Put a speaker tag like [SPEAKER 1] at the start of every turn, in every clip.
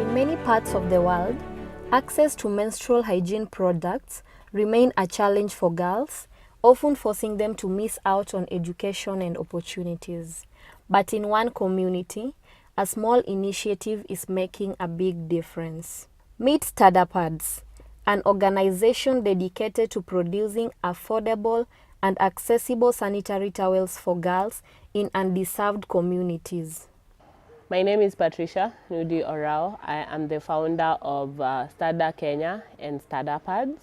[SPEAKER 1] In many parts of the world, access to menstrual hygiene products remain a challenge for girls, often forcing them to miss out on education and opportunities. But in one community, a small initiative is making a big difference. Meet STADA Pads, an organization dedicated to producing affordable and accessible sanitary towels for girls in undeserved communities.
[SPEAKER 2] My name is Patricia Nudi Orao. I am the founder of STADA Kenya and STADA Pads.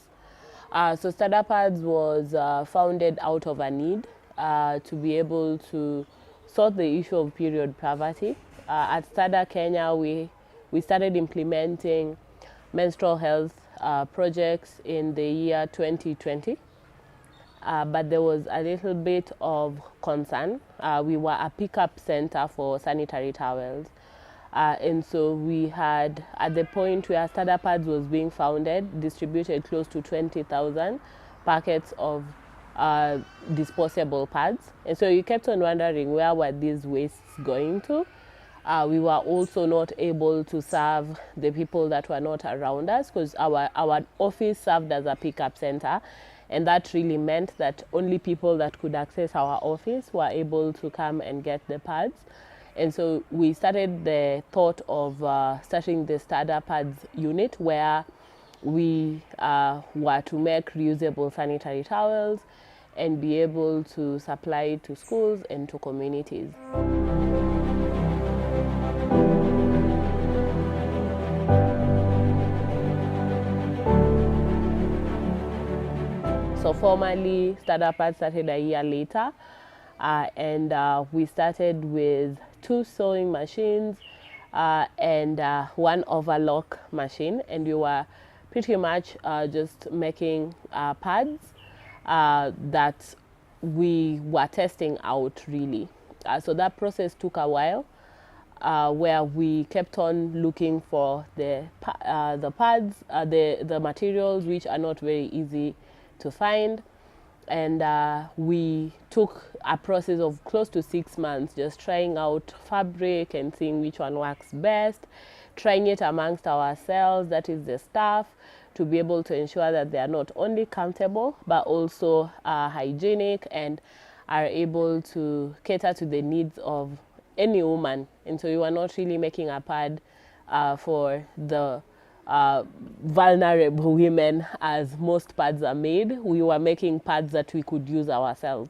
[SPEAKER 2] So STADA Pads was founded out of a need to be able to sort the issue of period poverty. At STADA Kenya, we started implementing menstrual health projects in the year 2020. But there was a little bit of concern. We were a pickup center for sanitary towels. And so we had, at the point where STADA Pads was being founded, distributed close to 20,000 packets of disposable pads. And so you kept on wondering, where were these wastes going to? We were also not able to serve the people that were not around us, because our office served as a pickup center. And that really meant that only people that could access our office were able to come and get the pads. And so we started the thought of starting the STADA Pads unit, where we were to make reusable sanitary towels and be able to supply to schools and to communities. So formally, STADA Pads started a year later, and we started with 2 sewing machines and 1 overlock machine, and we were pretty much just making pads that we were testing out, really. So that process took a while, where we kept on looking for the pads, the materials, which are not very easy to find. And we took a process of close to 6 months just trying out fabric and seeing which one works best, trying it amongst ourselves, that is the staff, to be able to ensure that they are not only comfortable but also hygienic and are able to cater to the needs of any woman. And so we were not really making a pad for the vulnerable women, as most pads are made. We were making pads that we could use ourselves.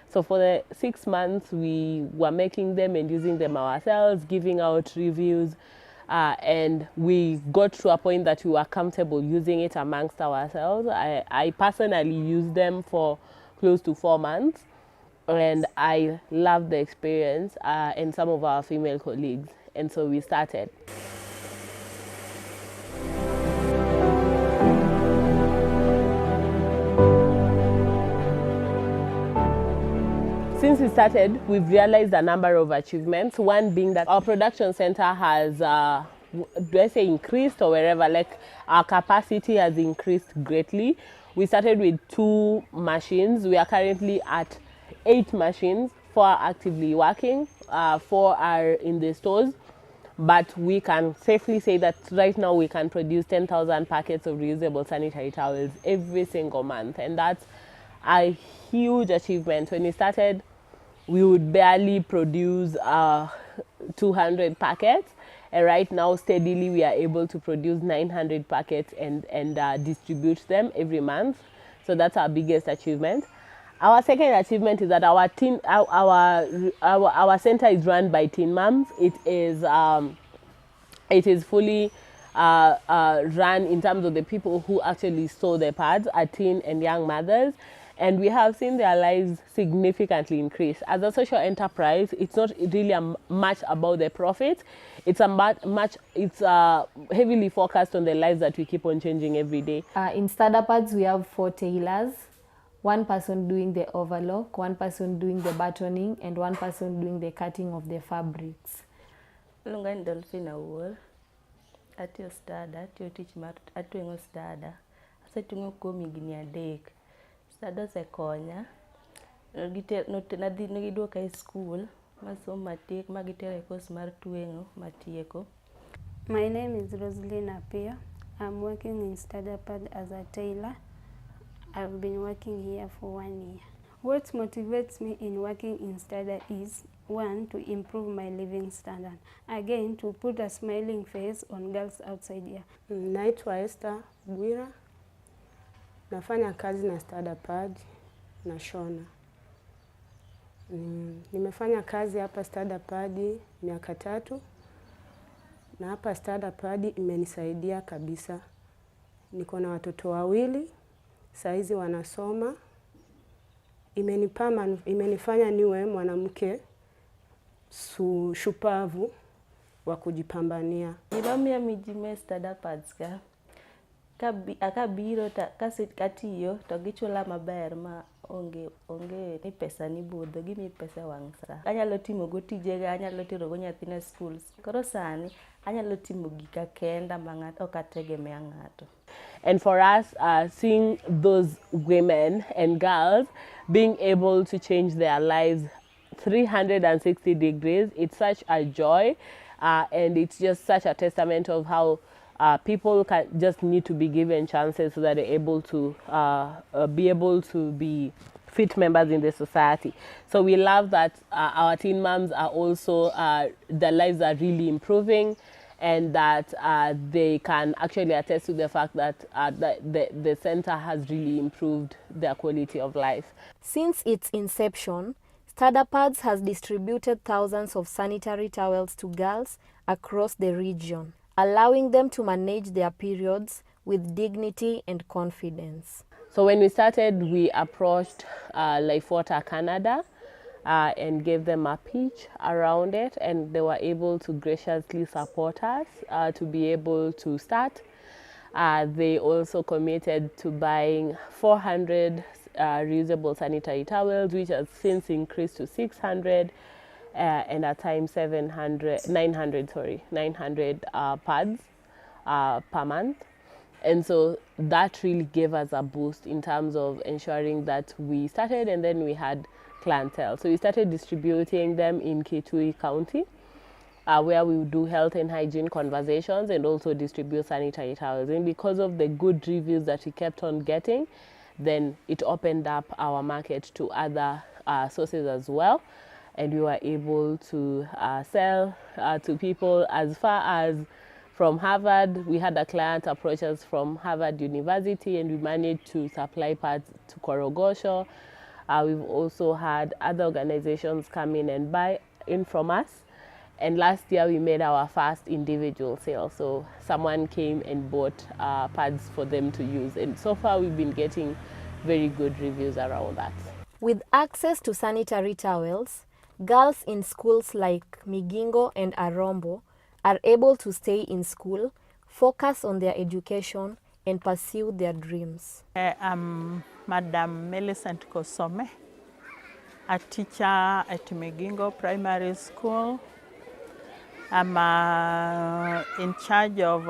[SPEAKER 2] So for the 6 months, we were making them and using them ourselves, giving out reviews, and we got to a point that we were comfortable using it amongst ourselves. I personally used them for close to 4 months, and I loved the experience, and some of our female colleagues, and so we started. Since we started, we've realized a number of achievements. One being that our production center has, do I say increased or wherever, like our capacity has increased greatly. We started with 2 machines. We are currently at 8 machines. 4 are actively working, 4 are in the stores. But we can safely say that right now we can produce 10,000 packets of reusable sanitary towels every single month. And that's a huge achievement. When we started, we would barely produce 200 packets. And right now, steadily, we are able to produce 900 packets and distribute them every month. So that's our biggest achievement. Our second achievement is that our center is run by teen moms. It is fully run in terms of the people who actually sew the pads, are teen and young mothers. And we have seen their lives significantly increase. As a social enterprise, it's not really much about the profit. It's heavily focused on the lives that we keep on changing every day.
[SPEAKER 1] In STADA Pads, we have 4 tailors, 1 person doing the overlock, 1 person doing the buttoning, and 1 person doing the cutting of the fabrics.
[SPEAKER 3] Lungan Dolphina Wool, at your STADA, at your teach mat, at your STADA. I said to go mignia dake. STADA Seconia, Negiduoka e school masom matek magitera e course mar tweng'o matieko.
[SPEAKER 4] My name is Rosalina Apia. I'm working in STADA Pads as a tailor. I've been working here for 1 year. What motivates me in working in STADA is, one, to improve my living standard. Again, to put a smiling face on girls outside here.
[SPEAKER 5] Naitwa Esther Bwira. Nafanya kazi na STADA Pads na shona. Nimefanya kazi hapa STADA Pads miaka 3. Na hapa STADA Pads imenisaidia kabisa. Niko na watoto 2, saizi wanasoma. Imenifanya niwe mwanamke shupavu wa kujipambania.
[SPEAKER 3] Gimamiyo mijime STADA Pads akabiro katiyo to gichula maber ma onge ni pesa ni budho, gimi pesa wang' sa. Anyalo timo go tijega, anyalo tero go nyathina schools. Koro sani anyalo timo gika kenda ma ng'ato ok ategemea ng'ato.
[SPEAKER 2] And for us, seeing those women and girls being able to change their lives 360 degrees, it's such a joy, and it's just such a testament of how people just need to be given chances so that they're able to be fit members in the society. So we love that our teen moms are also, their lives are really improving, and that they can actually attest to the fact that the center has really improved their quality of life.
[SPEAKER 1] Since its inception, STADA Pads has distributed thousands of sanitary towels to girls across the region, allowing them to manage their periods with dignity and confidence.
[SPEAKER 2] So when we started, we approached Life Water Canada and gave them a pitch around it, and they were able to graciously support us to be able to start. They also committed to buying 400 reusable sanitary towels, which has since increased to 600, and at times 900 pads per month. And so that really gave us a boost in terms of ensuring that we started, and then we had clientele. So we started distributing them in Kitui County, where we would do health and hygiene conversations and also distribute sanitary towels. And because of the good reviews that we kept on getting, then it opened up our market to other sources as well. And we were able to sell to people as far as from Harvard. We had a client approach us from Harvard University, and we managed to supply pads to Korogosho. We've also had other organizations come in and buy in from us. And last year we made our first individual sale. So someone came and bought pads for them to use. And so far we've been getting very good reviews around that.
[SPEAKER 1] With access to sanitary towels, girls in schools like Migingo and Arombo are able to stay in school, focus on their education, and pursue their dreams.
[SPEAKER 6] I'm Madam Millicent Kosome, a teacher at Migingo Primary School. I'm in charge of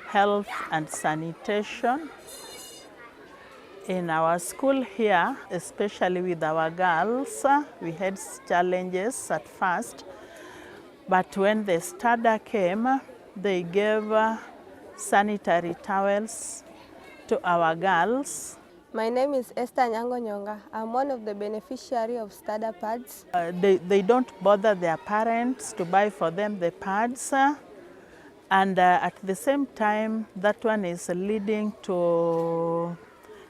[SPEAKER 6] health and sanitation. In our school here, especially with our girls, we had challenges at first, but when the STADA came, they gave sanitary towels to our girls.
[SPEAKER 7] My name is Esther Nyangonyonga. I'm one of the beneficiaries of STADA Pads.
[SPEAKER 6] They don't bother their parents to buy for them the pads, and at the same time, that one is leading to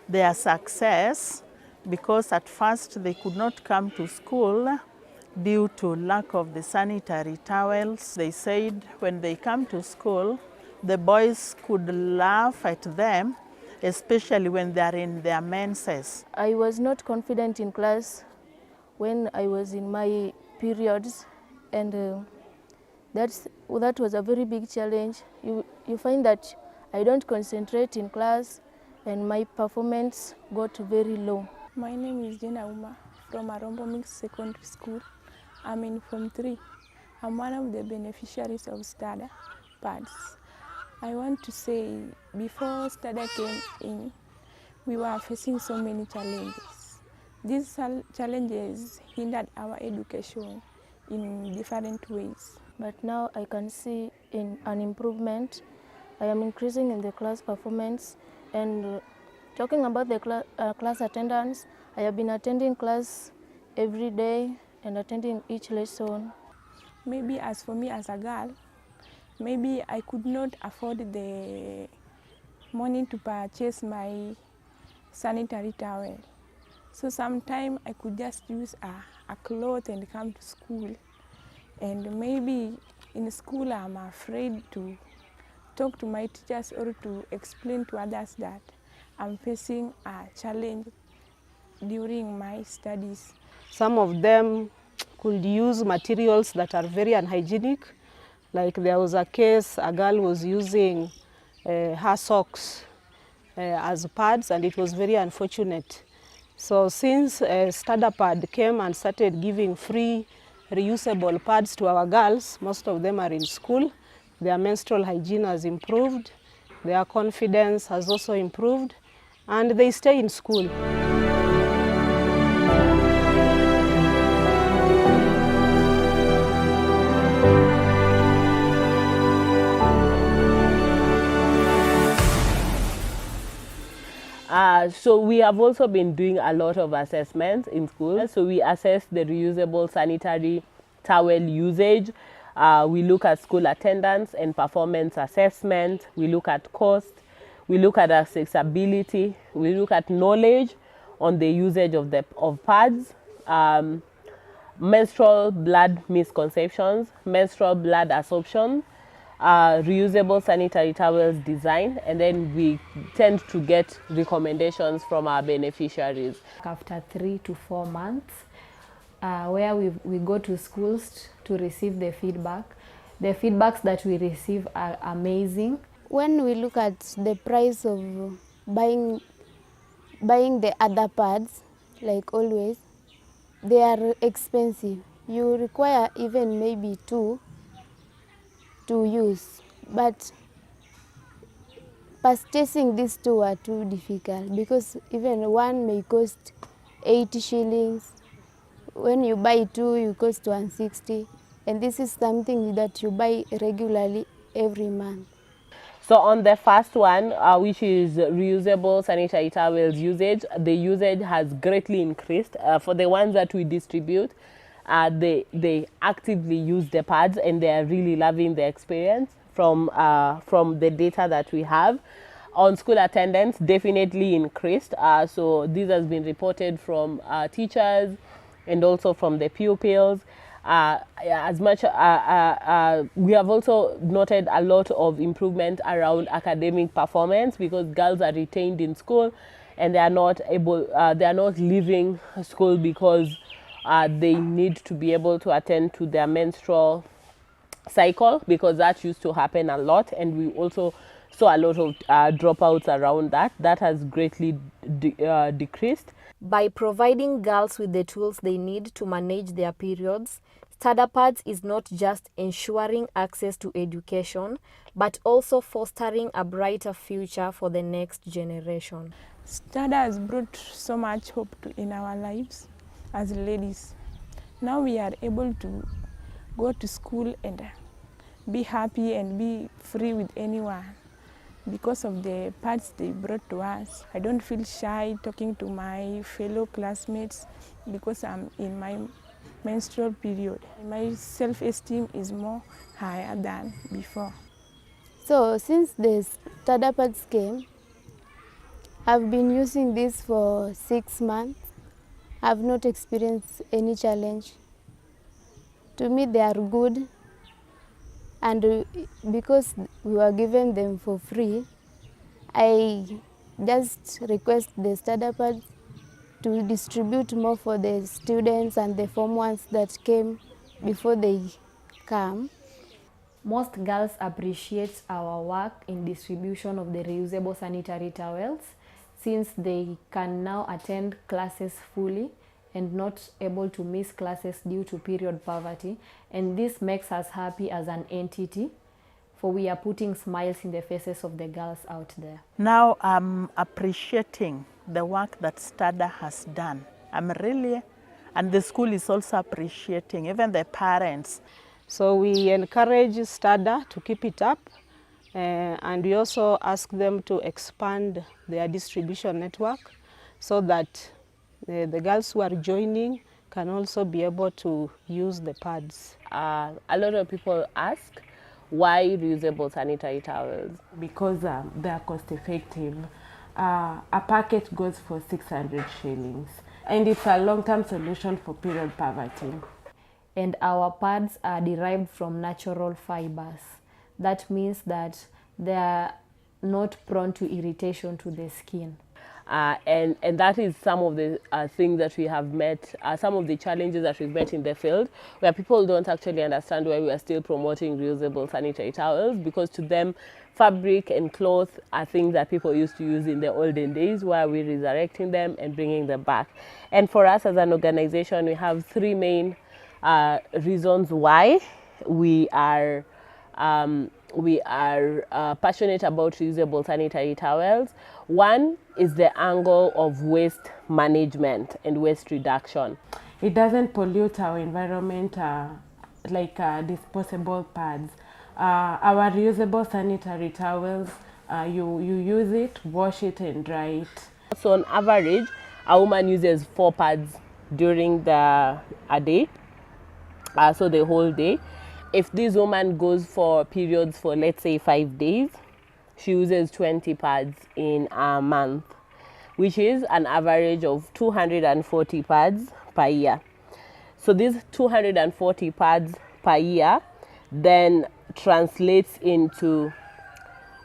[SPEAKER 6] their success, because at first they could not come to school due to lack of the sanitary towels. They said when they come to school, the boys could laugh at them, especially when they are in their menses.
[SPEAKER 8] I was not confident in class when I was in my periods, and that was a very big challenge. You find that I don't concentrate in class, and my performance got very low.
[SPEAKER 9] My name is Jena Uma from Arombo Mixed Secondary School. I'm in Form 3. I'm one of the beneficiaries of STADA Pads. I want to say, before STADA came in, we were facing so many challenges. These challenges hindered our education in different ways.
[SPEAKER 8] But now I can see an improvement. I am increasing in the class performance, and talking about the class attendance, I have been attending class every day and attending each lesson.
[SPEAKER 9] Maybe as for me as a girl, maybe I could not afford the money to purchase my sanitary towel. So sometimes I could just use a cloth and come to school. And maybe in school I'm afraid to talk to my teachers or to explain to others that I'm facing a challenge during my studies.
[SPEAKER 5] Some of them could use materials that are very unhygienic. Like there was a case, a girl was using her socks as pads, and it was very unfortunate. So since STADA Pad came and started giving free reusable pads to our girls, most of them are in school, their menstrual hygiene has improved, their confidence has also improved, and they stay in school.
[SPEAKER 2] So we have also been doing a lot of assessments in school. So we assess the reusable sanitary towel usage. We look at school attendance and performance assessment. We look at cost. We look at accessibility. We look at knowledge on the usage of pads. Menstrual blood misconceptions, menstrual blood absorption, reusable sanitary towels design, and then we tend to get recommendations from our beneficiaries.
[SPEAKER 1] After 3 to 4 months, where we go to schools to receive the feedback. The feedbacks that we receive are amazing.
[SPEAKER 4] When we look at the price of buying the other pads, like always, they are expensive. You require even maybe 2 to use, but purchasing these 2 are too difficult because even one may cost 80 shillings. When you buy 2, you cost 160, and this is something that you buy regularly every month.
[SPEAKER 2] So on the first one, which is reusable sanitary towels usage, the usage has greatly increased. For the ones that we distribute, they actively use the pads and they are really loving the experience from the data that we have. On school attendance, definitely increased. So this has been reported from teachers and also from the pupils. As much we have also noted a lot of improvement around academic performance because girls are retained in school and they are not leaving school because they need to be able to attend to their menstrual cycle, because that used to happen a lot, and we also saw a lot of dropouts around that. That has greatly decreased.
[SPEAKER 1] By providing girls with the tools they need to manage their periods, STADA Pads is not just ensuring access to education, but also fostering a brighter future for the next generation.
[SPEAKER 9] STADA has brought so much hope in our lives as ladies. Now we are able to go to school and be happy and be free with anyone because of the pads they brought to us. I don't feel shy talking to my fellow classmates because I'm in my menstrual period. My self-esteem is more higher than before.
[SPEAKER 4] So since the STADA Pads came, I've been using this for 6 months. I've not experienced any challenge. To me, they are good, and because we were given them for free, I just request the STADA Pads to distribute more for the students and the Form 1s that came before they come.
[SPEAKER 1] Most girls appreciate our work in distribution of the reusable sanitary towels since they can now attend classes fully and not able to miss classes due to period poverty. And this makes us happy as an entity, for we are putting smiles in the faces of the girls out there.
[SPEAKER 6] Now I'm appreciating the work that STADA has done And the school is also appreciating, even the parents.
[SPEAKER 5] So we encourage STADA to keep it up, and we also ask them to expand their distribution network so that the girls who are joining can also be able to use the pads.
[SPEAKER 2] A lot of people ask, why reusable sanitary towels?
[SPEAKER 10] Because they are cost effective. A packet goes for 600 shillings, and it's a long-term solution for period poverty.
[SPEAKER 1] And our pads are derived from natural fibers. That means that they are not prone to irritation to the skin.
[SPEAKER 2] And that is some of the things that we have met, some of the challenges that we've met in the field, where people don't actually understand why we are still promoting reusable sanitary towels, because to them, fabric and cloth are things that people used to use in the olden days, where we're resurrecting them and bringing them back. And for us as an organization, we have three main reasons why we are passionate about reusable sanitary towels. One is the angle of waste management and waste reduction.
[SPEAKER 10] It doesn't pollute our environment like disposable pads. Our reusable sanitary towels, you use it, wash it and dry it.
[SPEAKER 2] So on average, a woman uses 4 pads during a day, so the whole day. If this woman goes for periods for, let's say, 5 days, she uses 20 pads in a month, which is an average of 240 pads per year. So these 240 pads per year then translates into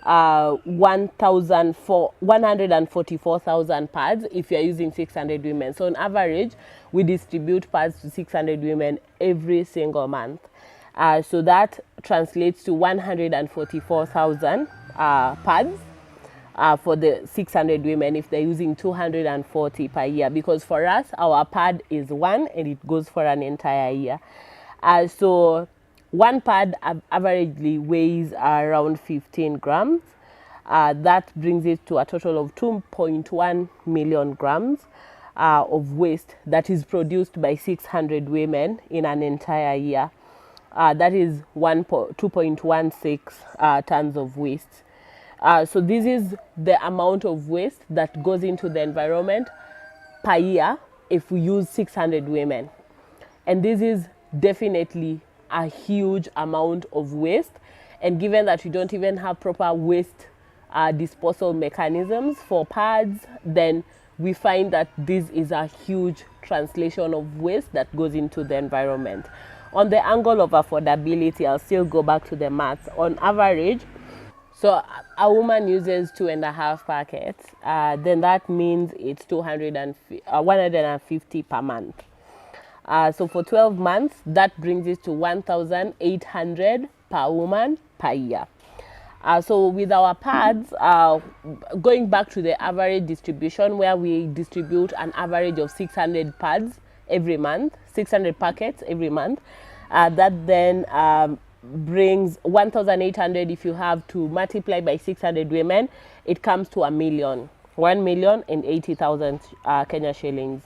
[SPEAKER 2] 144,000 pads if you are using 600 women. So on average, we distribute pads to 600 women every single month. So that translates to 144,000 pads for the 600 women if they're using 240 per year, because for us, our pad is 1 and it goes for an entire year. So one pad averagely weighs around 15 grams. That brings it to a total of 2.1 million grams of waste that is produced by 600 women in an entire year. That is 2.16 tons of waste. So this is the amount of waste that goes into the environment per year if we use 600 women. And this is definitely a huge amount of waste. And given that we don't even have proper waste disposal mechanisms for pads, then we find that this is a huge translation of waste that goes into the environment. On the angle of affordability, I'll still go back to the maths. On average, so a woman uses 2.5 packets, then that means it's 150 per month. So for 12 months, that brings it to 1,800 per woman per year. So with our pads, going back to the average distribution, where we distribute an average of 600 pads every month, 600 packets every month, that then brings 1,800. If you have to multiply by 600 women, it comes to 1,080,000 Kenya shillings.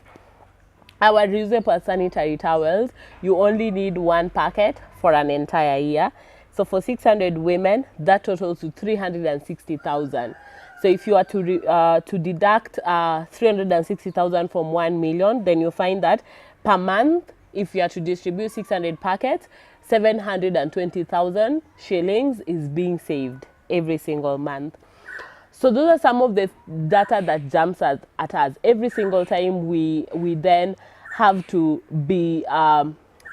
[SPEAKER 2] Our reusable sanitary towels, you only need 1 packet for an entire year. So for 600 women, that totals to 360,000. So if you are to deduct 360,000 from 1 million, then you find that per month, if you are to distribute 600 packets, 720,000 shillings is being saved every single month. So those are some of the data that jumps at us. Every single time we then have to be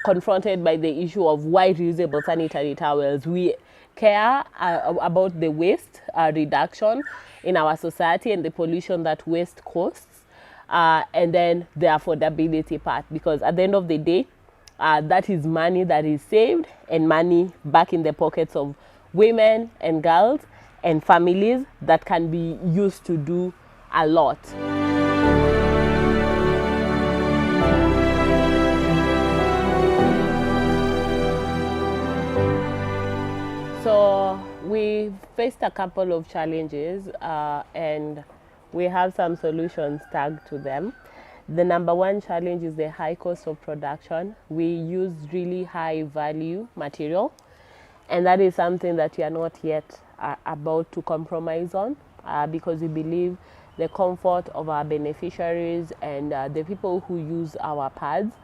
[SPEAKER 2] confronted by the issue of why reusable sanitary towels. We care about the waste reduction in our society and the pollution that waste causes, and then the affordability part, because at the end of the day, that is money that is saved and money back in the pockets of women and girls and families that can be used to do a lot. So we faced a couple of challenges and we have some solutions tagged to them. The number one challenge is the high cost of production. We use really high value material, and that is something that we are not yet about to compromise on, because we believe the comfort of our beneficiaries and the people who use our pads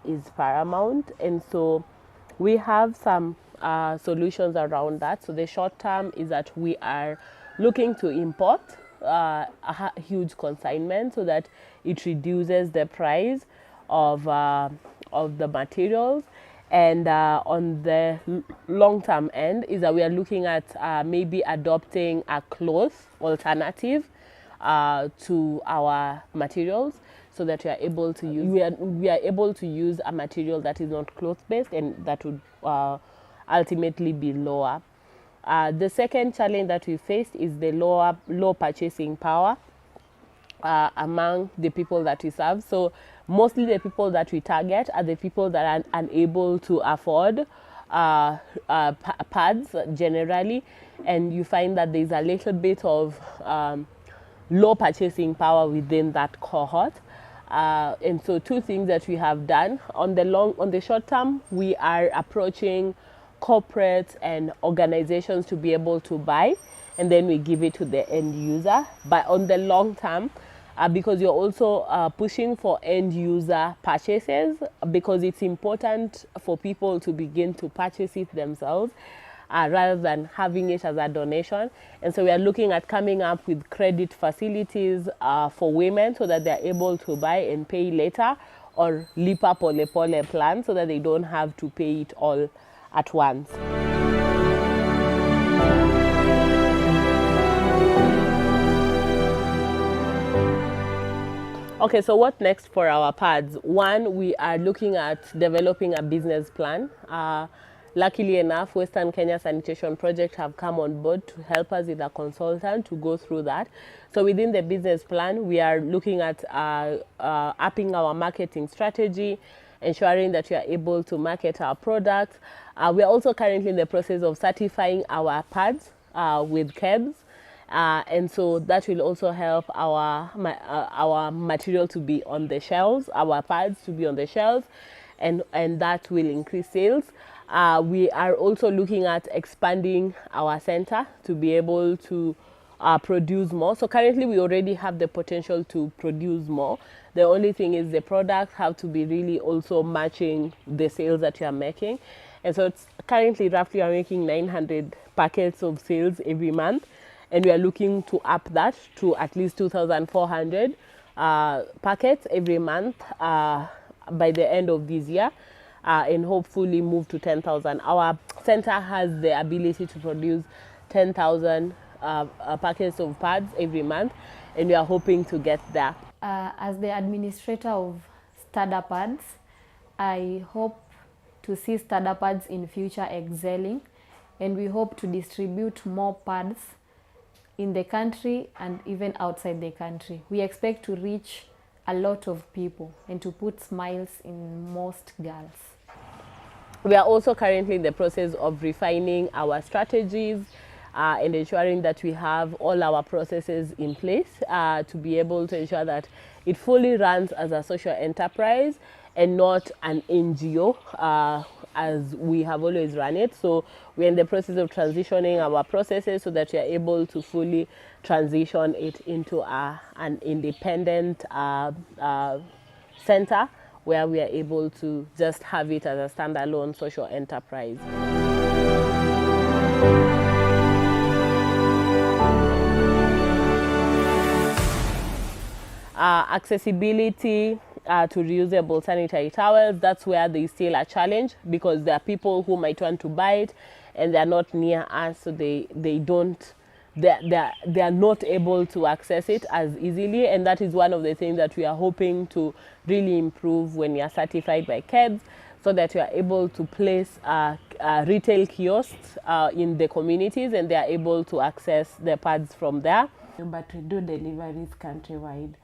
[SPEAKER 2] is paramount. And so we have some solutions around that. So the short term is that we are looking to import a huge consignment so that it reduces the price of the materials. And on the long-term end is that we are looking at maybe adopting a cloth alternative to our materials, so that we are able to use we are able to use a material that is not cloth-based, and that would ultimately be lower. The second challenge that we faced is the low purchasing power among the people that we serve. So mostly the people that we target are the people that are unable to afford pads generally, and you find that there's a little bit of low purchasing power within that cohort. And so two things that we have done on the short term, we are approaching corporates and organizations to be able to buy, and then we give it to the end user. But on the long term, because you're also pushing for end user purchases, because it's important for people to begin to purchase it themselves rather than having it as a donation. And so we are looking at coming up with credit facilities for women, so that they're able to buy and pay later, or lipa pole pole plan, so that they don't have to pay it all at once. Okay, so what next for our pads? One, we are looking at developing a business plan. Luckily enough, Western Kenya Sanitation Project have come on board to help us with a consultant to go through that. So within the business plan, we are looking at upping our marketing strategy, ensuring that we are able to market our products. We are also currently in the process of certifying our pads with KEBS. And so that will also help our material to be on the shelves, our pads to be on the shelves, and that will increase sales. We are also looking at expanding our center to be able to produce more. So currently we already have the potential to produce more. The only thing is the products have to be really also matching the sales that we are making. And so it's currently roughly we're making 900 packets of sales every month. And we are looking to up that to at least 2,400 packets every month by the end of this year, and hopefully move to 10,000. Our center has the ability to produce 10,000 packets of pads every month, and we are hoping to get there.
[SPEAKER 1] As the administrator of STADA Pads, I hope to see STADA Pads in future excelling, and we hope to distribute more pads in the country and even outside the country. We expect to reach a lot of people and to put smiles in most girls.
[SPEAKER 2] We are also currently in the process of refining our strategies and ensuring that we have all our processes in place to be able to ensure that it fully runs as a social enterprise and not an NGO as we have always run it. So we're in the process of transitioning our processes so that we are able to fully transition it into an independent center where we are able to just have it as a standalone social enterprise. Accessibility to reusable sanitary towels, that's where there's still a challenge, because there are people who might want to buy it and they're not near us, so they're not able to access it as easily. And that is one of the things that we are hoping to really improve when we are certified by KEBS, so that we are able to place retail kiosks in the communities, and they are able to access the pads from there.
[SPEAKER 10] But we do deliveries countrywide.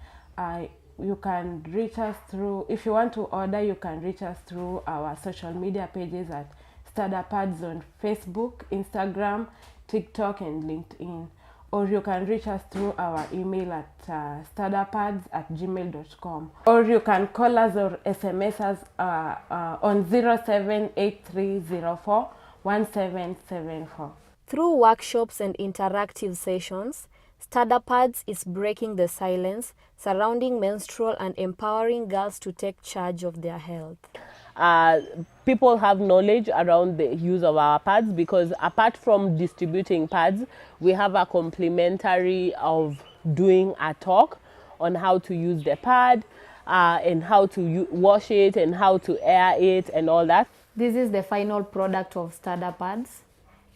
[SPEAKER 10] You can reach us through, if you want to order, you can reach us through our social media pages at STADA Pads on Facebook, Instagram, TikTok, and LinkedIn. or you can reach us through our email at stadapads@gmail.com, or you can call us or SMS us on 0783041774.
[SPEAKER 1] Through workshops and interactive sessions, STADA Pads is breaking the silence surrounding menstrual and empowering girls to take charge of their health.
[SPEAKER 2] People have knowledge around the use of our pads, because apart from distributing pads, we have a complementary of doing a talk on how to use the pad and how to wash it and how to air it and all that.
[SPEAKER 1] This is the final product of STADA Pads.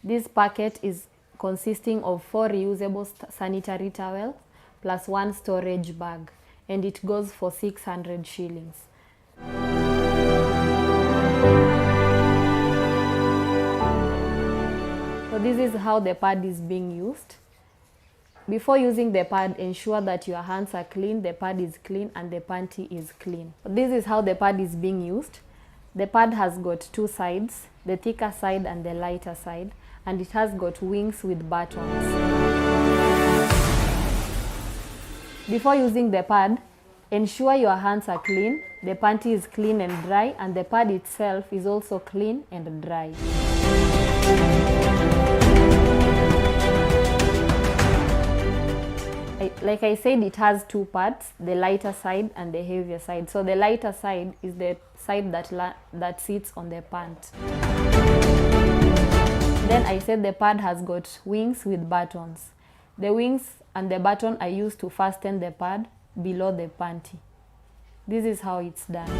[SPEAKER 1] This packet is consisting of 4 reusable sanitary towels plus 1 storage bag, and it goes for 600 shillings. So this is how the pad is being used. Before using the pad, ensure that your hands are clean, the pad is clean, and the panty is clean. This is how the pad is being used. The pad has got 2 sides, the thicker side and the lighter side, and it has got wings with buttons. Before using the pad, ensure your hands are clean, the panty is clean and dry, and the pad itself is also clean and dry. Like I said, it has 2 parts, the lighter side and the heavier side. So the lighter side is the side that sits on the pant. Then I said the pad has got wings with buttons. The wings and the button are used to fasten the pad below the panty. This is how it's done.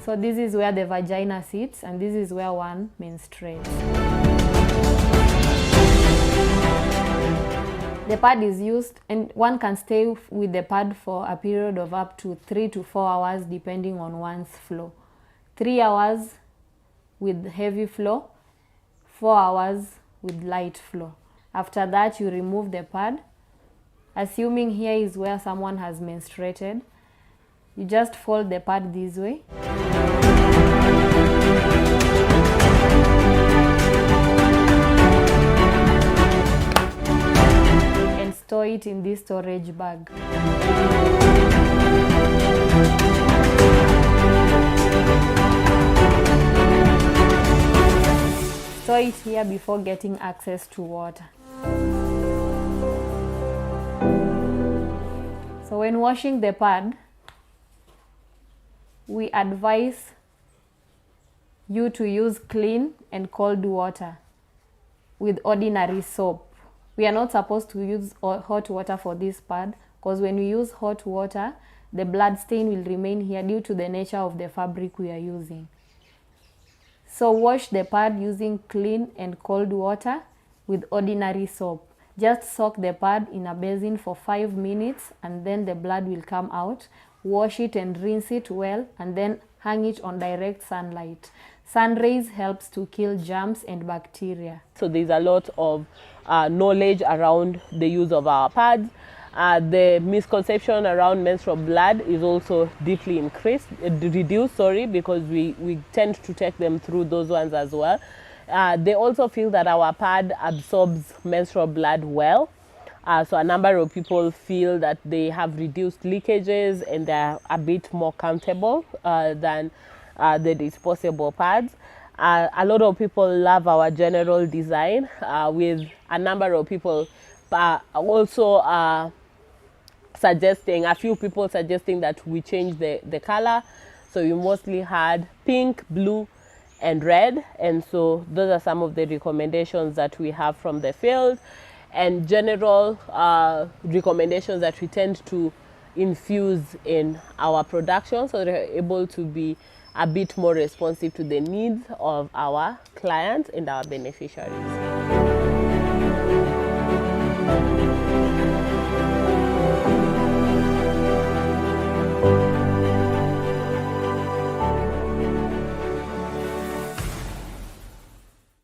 [SPEAKER 1] So this is where the vagina sits, and this is where one menstruates. The pad is used, and one can stay with the pad for a period of up to 3 to 4 hours depending on one's flow. 3 hours with heavy flow, 4 hours with light flow. After that, you remove the pad. Assuming here is where someone has menstruated, you just fold the pad this way. And store it in this storage bag. Store it here before getting access to water. So when washing the pad, we advise you to use clean and cold water with ordinary soap. We are not supposed to use hot water for this pad, because when we use hot water, the blood stain will remain here due to the nature of the fabric we are using. So wash the pad using clean and cold water with ordinary soap. Just soak the pad in a basin for 5 minutes, and then the blood will come out. Wash it and rinse it well, and then hang it on direct sunlight. Sun rays helps to kill germs and bacteria.
[SPEAKER 2] So there's a lot of knowledge around the use of our pads. The misconception around menstrual blood is also deeply reduced, because we tend to take them through those ones as well. They also feel that our pad absorbs menstrual blood well. So a number of people feel that they have reduced leakages and they're a bit more comfortable than the disposable pads. A lot of people love our general design, with a number of people also a few people suggesting that we change the color. So we mostly had pink, blue, and red, and so those are some of the recommendations that we have from the field, and general recommendations that we tend to infuse in our production, so they're able to be a bit more responsive to the needs of our clients and our beneficiaries.